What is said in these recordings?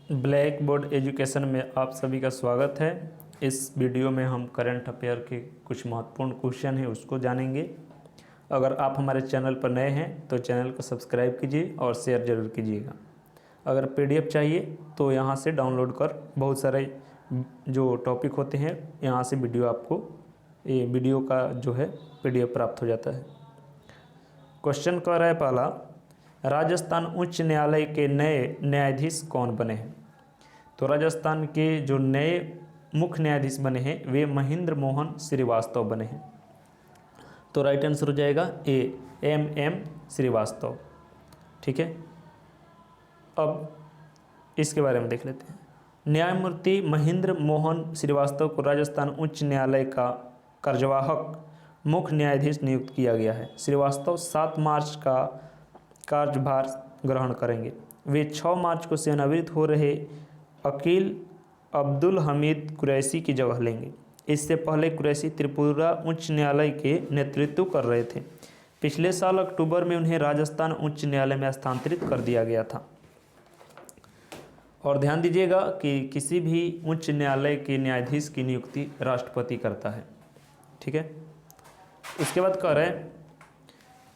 Black board education में आप सभी का स्वागत है। इस वीडियो में हम करंट अफेयर के कुछ महत्वपूर्ण क्वेश्चन हैं उसको जानेंगे। अगर आप हमारे चैनल पर नए हैं तो चैनल को सब्सक्राइब कीजिए और शेयर ज़रूर कीजिएगा। अगर पीडीएफ चाहिए तो यहाँ से डाउनलोड कर बहुत सारे जो टॉपिक होते हैं यहाँ से वीडियो का जो है पीडीएफ प्राप्त हो जाता है। क्वेश्चन कह रहा है पहला, राजस्थान उच्च न्यायालय के नए न्यायाधीश कौन बने हैं? तो राजस्थान के जो नए मुख्य न्यायाधीश बने हैं वे महेंद्र मोहन श्रीवास्तव बने हैं। तो राइट आंसर हो जाएगा ए, एम श्रीवास्तव। ठीक है, अब इसके बारे में देख लेते हैं। न्यायमूर्ति महेंद्र मोहन श्रीवास्तव को राजस्थान उच्च न्यायालय का कार्यवाहक मुख्य न्यायाधीश नियुक्त किया गया है। श्रीवास्तव 7 मार्च का कार्यभार ग्रहण करेंगे। वे 6 मार्च को सेवानिवृत्त हो रहे वकील अब्दुल हमीद कुरैशी की जगह लेंगे। इससे पहले कुरैशी त्रिपुरा उच्च न्यायालय के नेतृत्व कर रहे थे। पिछले साल अक्टूबर में उन्हें राजस्थान उच्च न्यायालय में स्थानांतरित कर दिया गया था। और ध्यान दीजिएगा कि किसी भी उच्च न्यायालय के न्यायाधीश की नियुक्ति राष्ट्रपति करता है। ठीक है, उसके बाद कह रहे हैं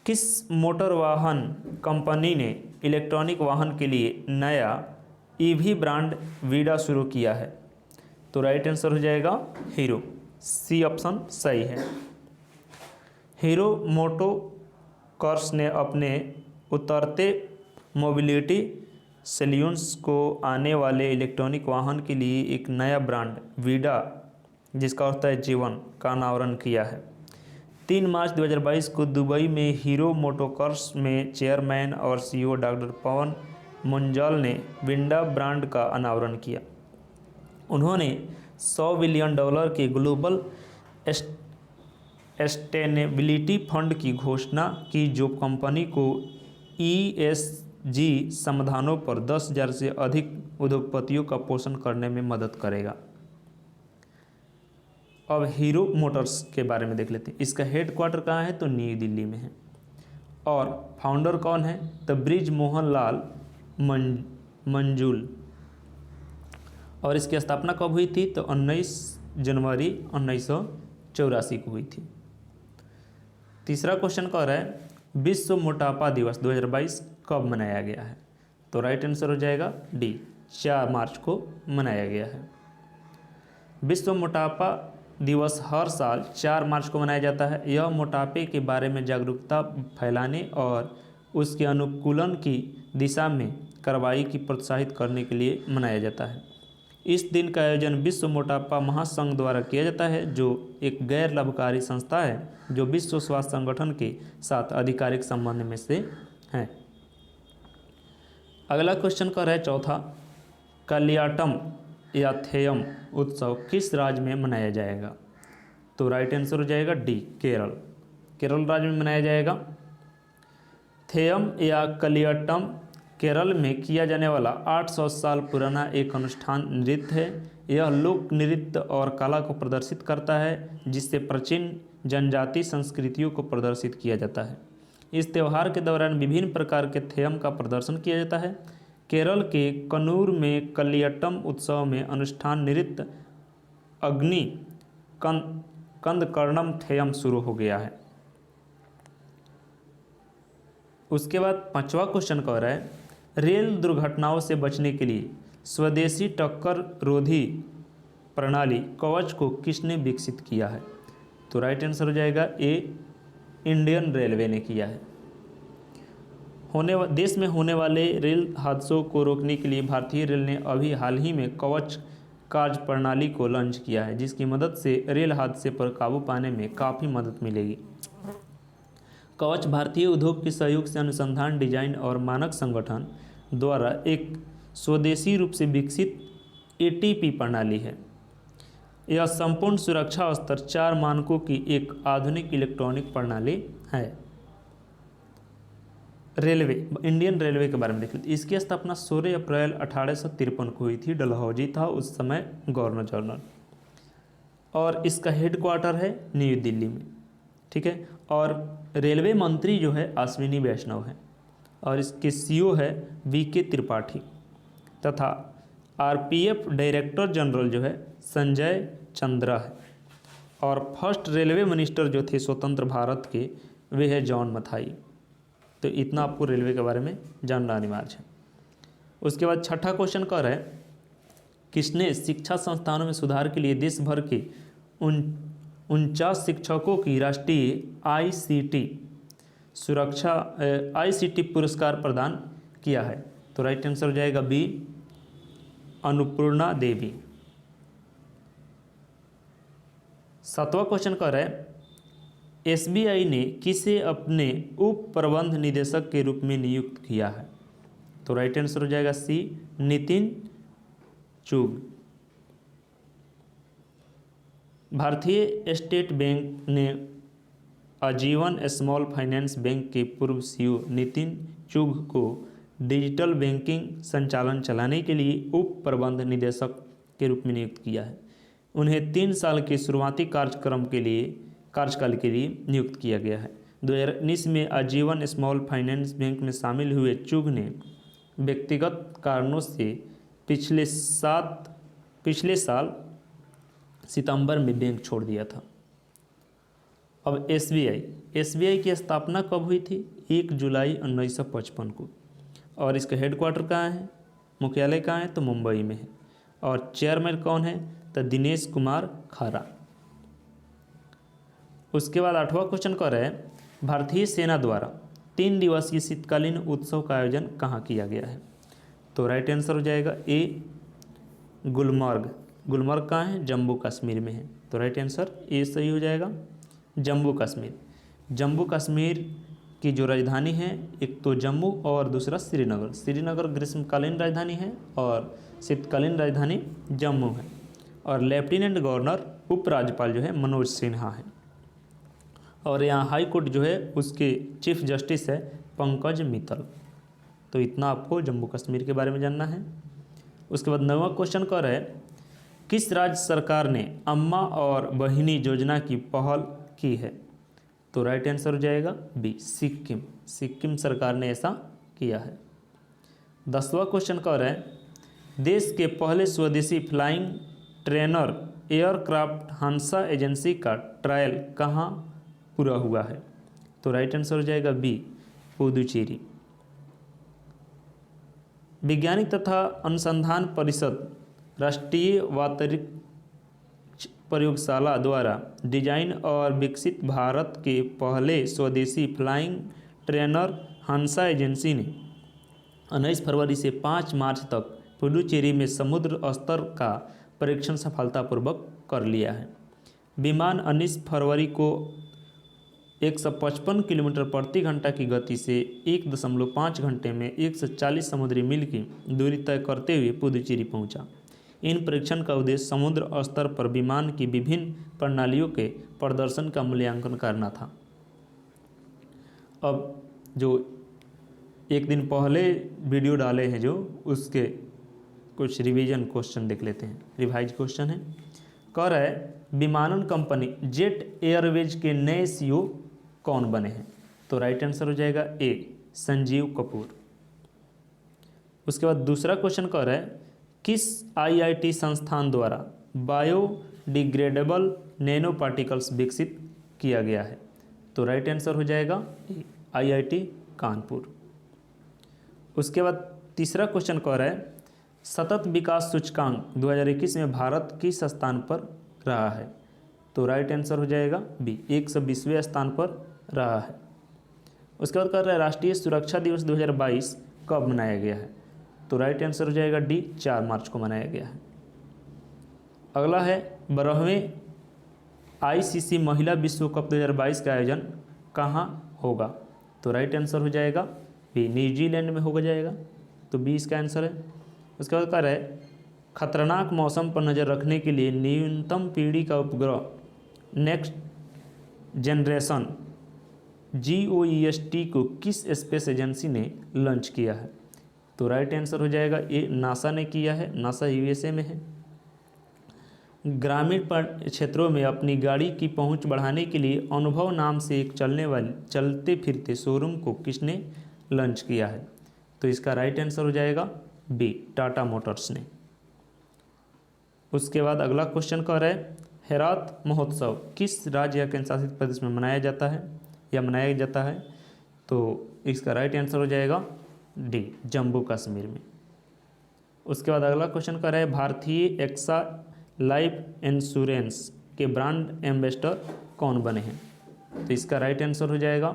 किस मोटर वाहन कंपनी ने इलेक्ट्रॉनिक वाहन के लिए नया ईवी ब्रांड वीडा शुरू किया है? तो राइट आंसर हो जाएगा हीरो। सी ऑप्शन सही है। हीरो मोटोकॉर्स ने अपने उतरते मोबिलिटी सॉल्यूशंस को आने वाले इलेक्ट्रॉनिक वाहन के लिए एक नया ब्रांड वीडा, जिसका अर्थ है जीवन, का अनावरण किया है। 3 मार्च 2022 को दुबई में हीरो मोटोकॉर्स में चेयरमैन और सीईओ डॉक्टर पवन मुंजाल ने विंडा ब्रांड का अनावरण किया। उन्होंने $100 बिलियन के ग्लोबल सस्टेनेबिलिटी फंड की घोषणा की, जो कंपनी को ESG समाधानों पर 10,000 से अधिक उद्योगपतियों का पोषण करने में मदद करेगा। अब हीरो मोटर्स के बारे में देख लेते हैं। इसका हेडक्वार्टर कहाँ है? तो नई दिल्ली में है। और फाउंडर कौन है? तो ब्रिज मोहन लाल मंजूल। और इसकी स्थापना कब हुई थी? तो 19 जनवरी 1984 को हुई थी। तीसरा क्वेश्चन कह रहा है विश्व मोटापा दिवस 2022 कब मनाया गया है? तो राइट आंसर हो जाएगा डी, 4 मार्च को मनाया गया है। विश्व मोटापा दिवस हर साल 4 मार्च को मनाया जाता है। यह मोटापे के बारे में जागरूकता फैलाने और उसके अनुकूलन की दिशा में कार्रवाई की प्रोत्साहित करने के लिए मनाया जाता है। इस दिन का आयोजन विश्व मोटापा महासंघ द्वारा किया जाता है, जो एक गैर लाभकारी संस्था है जो विश्व स्वास्थ्य संगठन के साथ आधिकारिक संबंध में से है। अगला क्वेश्चन का है चौथा, कलियाटम या थेयम उत्सव किस राज्य में मनाया जाएगा? तो राइट आंसर हो जाएगा डी, केरल। केरल राज्य में मनाया जाएगा। थेयम या कलियाटम केरल में किया जाने वाला 800 साल पुराना एक अनुष्ठान नृत्य है। यह लोक नृत्य और कला को प्रदर्शित करता है, जिससे प्राचीन जनजाति संस्कृतियों को प्रदर्शित किया जाता है। इस त्यौहार के दौरान विभिन्न प्रकार के थेयम का प्रदर्शन किया जाता है। केरल के कन्नूर में कलियाटम उत्सव में अनुष्ठान नृत्य अग्नि कंदकर्णम थेयम शुरू हो गया है। उसके बाद 5वां क्वेश्चन कह रहा है रेल दुर्घटनाओं से बचने के लिए स्वदेशी टक्कर रोधी प्रणाली कवच को किसने विकसित किया है? तो राइट आंसर हो जाएगा ए, इंडियन रेलवे ने किया है। देश में होने वाले रेल हादसों को रोकने के लिए भारतीय रेल ने अभी हाल ही में कवच कार्य प्रणाली को लॉन्च किया है, जिसकी मदद से रेल हादसे पर काबू पाने में काफ़ी मदद मिलेगी। कवच भारतीय उद्योग के सहयोग से अनुसंधान, डिजाइन और मानक संगठन द्वारा एक स्वदेशी रूप से विकसित ATP प्रणाली है। यह संपूर्ण सुरक्षा स्तर 4 मानकों की एक आधुनिक इलेक्ट्रॉनिक प्रणाली है। रेलवे, इंडियन रेलवे के बारे में देख लेते हैं। इसकी स्थापना 16 अप्रैल 1853 को हुई थी। डलहौजी था उस समय गवर्नर जनरल, और इसका हेडक्वार्टर है नई दिल्ली में। ठीक है, और रेलवे मंत्री जो है अश्विनी वैष्णव है, और इसके CEO है VK त्रिपाठी, तथा आरपीएफ डायरेक्टर जनरल जो है संजय चंद्रा है। और फर्स्ट रेलवे मिनिस्टर जो थे स्वतंत्र भारत के, वे है जॉन मथाई। तो इतना आपको रेलवे के बारे में जानना अनिवार्य है। उसके बाद छठा क्वेश्चन कर है, किसने शिक्षा संस्थानों में सुधार के लिए देश भर के 49 शिक्षकों की राष्ट्रीय आईसीटी पुरस्कार प्रदान किया है? तो राइट आंसर हो जाएगा बी, अन्नपूर्णा देवी। सातवां क्वेश्चन कर रहा है, एसबीआई ने किसे अपने उप प्रबंध निदेशक के रूप में नियुक्त किया है? तो राइट आंसर हो जाएगा सी, नितिन चुग। भारतीय स्टेट बैंक ने आजीवन स्मॉल फाइनेंस बैंक के पूर्व सीईओ नितिन चुग को डिजिटल बैंकिंग संचालन चलाने के लिए उप प्रबंध निदेशक के रूप में नियुक्त किया है। उन्हें 3 साल के शुरुआती कार्यकाल के लिए नियुक्त किया गया है। 2019 में आजीवन स्मॉल फाइनेंस बैंक में शामिल हुए चुग ने व्यक्तिगत कारणों से पिछले साल सितंबर में बैंक छोड़ दिया था। अब एसबीआई की स्थापना कब हुई थी? 1 जुलाई 1955 को। और इसका हेडक्वार्टर कहाँ है, मुख्यालय कहाँ है? तो मुंबई में है। और चेयरमैन कौन है? तो दिनेश कुमार खारा। उसके बाद 8वां क्वेश्चन कर रहा है, भारतीय सेना द्वारा 3 दिवसीय शीतकालीन उत्सव का आयोजन कहाँ किया गया है? तो राइट आंसर हो जाएगा ए, गुलमर्ग। गुलमर्ग कहाँ है? जम्मू कश्मीर में है। तो राइट आंसर ए सही हो जाएगा, जम्मू कश्मीर। जम्मू कश्मीर की जो राजधानी है, एक तो जम्मू और दूसरा श्रीनगर। श्रीनगर ग्रीष्मकालीन राजधानी है और शीतकालीन राजधानी जम्मू है। और लेफ्टिनेंट गवर्नर उपराज्यपाल जो है मनोज सिन्हा है। और यहाँ हाई कोर्ट जो है उसके चीफ जस्टिस है पंकज मित्तल। तो इतना आपको जम्मू कश्मीर के बारे में जानना है। उसके बाद 9वां क्वेश्चन कर रहा है, किस राज्य सरकार ने अम्मा और बहिनी योजना की पहल की है? तो राइट आंसर हो जाएगा बी, सिक्किम। सिक्किम सरकार ने ऐसा किया है। 10वां क्वेश्चन कर रहा है, देश के पहले स्वदेशी फ्लाइंग ट्रेनर एयरक्राफ्ट हंसा एजेंसी का ट्रायल कहाँ पूरा हुआ है? तो राइट आंसर हो जाएगा बी, पुदुचेरी। वैज्ञानिक तथा अनुसंधान परिषद राष्ट्रीय अंतरिक्ष प्रयोगशाला द्वारा डिजाइन और विकसित भारत के पहले स्वदेशी फ्लाइंग ट्रेनर हंसा एजेंसी ने 19 फरवरी से 5 मार्च तक पुडुचेरी में समुद्र स्तर का परीक्षण सफलतापूर्वक कर लिया है। विमान 19 फरवरी को 155 किलोमीटर प्रति घंटा की गति से 1.5 घंटे में 140 समुद्री मील की दूरी तय करते हुए पुदुचेरी पहुंचा। इन परीक्षण का उद्देश्य समुद्र स्तर पर विमान की विभिन्न प्रणालियों के प्रदर्शन का मूल्यांकन करना था। अब जो एक दिन पहले वीडियो डाले हैं जो उसके कुछ रिवीजन क्वेश्चन देख लेते हैं। रिवाइज क्वेश्चन है, कह रहा है विमानन कंपनी जेट एयरवेज के नए सीईओ कौन बने हैं? तो राइट आंसर हो जाएगा ए, संजीव कपूर। उसके बाद दूसरा क्वेश्चन कह रहा है किस आईआईटी संस्थान द्वारा बायोडिग्रेडेबल नैनो पार्टिकल्स विकसित किया गया है? तो राइट आंसर हो जाएगा ए, आईआईटी कानपुर। उसके बाद तीसरा क्वेश्चन कह रहा है सतत विकास सूचकांक 2021 में भारत किस स्थान पर रहा है? तो राइट आंसर हो जाएगा बी, 120वें स्थान पर रहा है। उसके बाद कह रहा है राष्ट्रीय सुरक्षा दिवस 2022 कब मनाया गया है? तो राइट आंसर हो जाएगा डी, 4 मार्च को मनाया गया है। अगला है 12वें आईसीसी महिला विश्व कप 2022 का आयोजन कहाँ होगा? तो राइट आंसर हो जाएगा बी, न्यूजीलैंड में होगा जाएगा। तो बी इसका आंसर है। उसके बाद कह रहा है खतरनाक मौसम पर नज़र रखने के लिए न्यूनतम पीढ़ी का उपग्रह नेक्स्ट जनरेशन GOEST को किस स्पेस एजेंसी ने लॉन्च किया है? तो राइट आंसर हो जाएगा ए, नासा ने किया है। नासा USA में है। ग्रामीण क्षेत्रों में अपनी गाड़ी की पहुंच बढ़ाने के लिए अनुभव नाम से एक चलते फिरते शोरूम को किसने लॉन्च किया है? तो इसका राइट आंसर हो जाएगा बी, टाटा मोटर्स ने। उसके बाद अगला क्वेश्चन कह रहा है हेरात महोत्सव किस राज्य या केंद्र शासित प्रदेश में मनाया जाता है या मनाया जाता है? तो इसका राइट आंसर हो जाएगा डी, जम्मू कश्मीर में। उसके बाद अगला क्वेश्चन कर रहा है भारतीय एक्सा लाइफ इंश्योरेंस के ब्रांड एम्बेसडर कौन बने हैं? तो इसका राइट आंसर हो जाएगा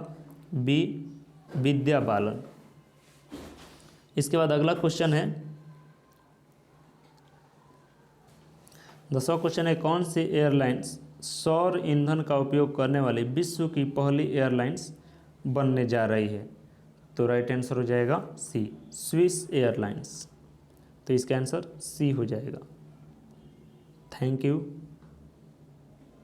बी, विद्या बालन। इसके बाद अगला क्वेश्चन है 10वां क्वेश्चन है कौन सी एयरलाइंस सौर ईंधन का उपयोग करने वाली विश्व की पहली एयरलाइंस बनने जा रही है? तो राइट आंसर हो जाएगा सी, स्विस एयरलाइंस। तो इसका आंसर सी हो जाएगा। Thank you.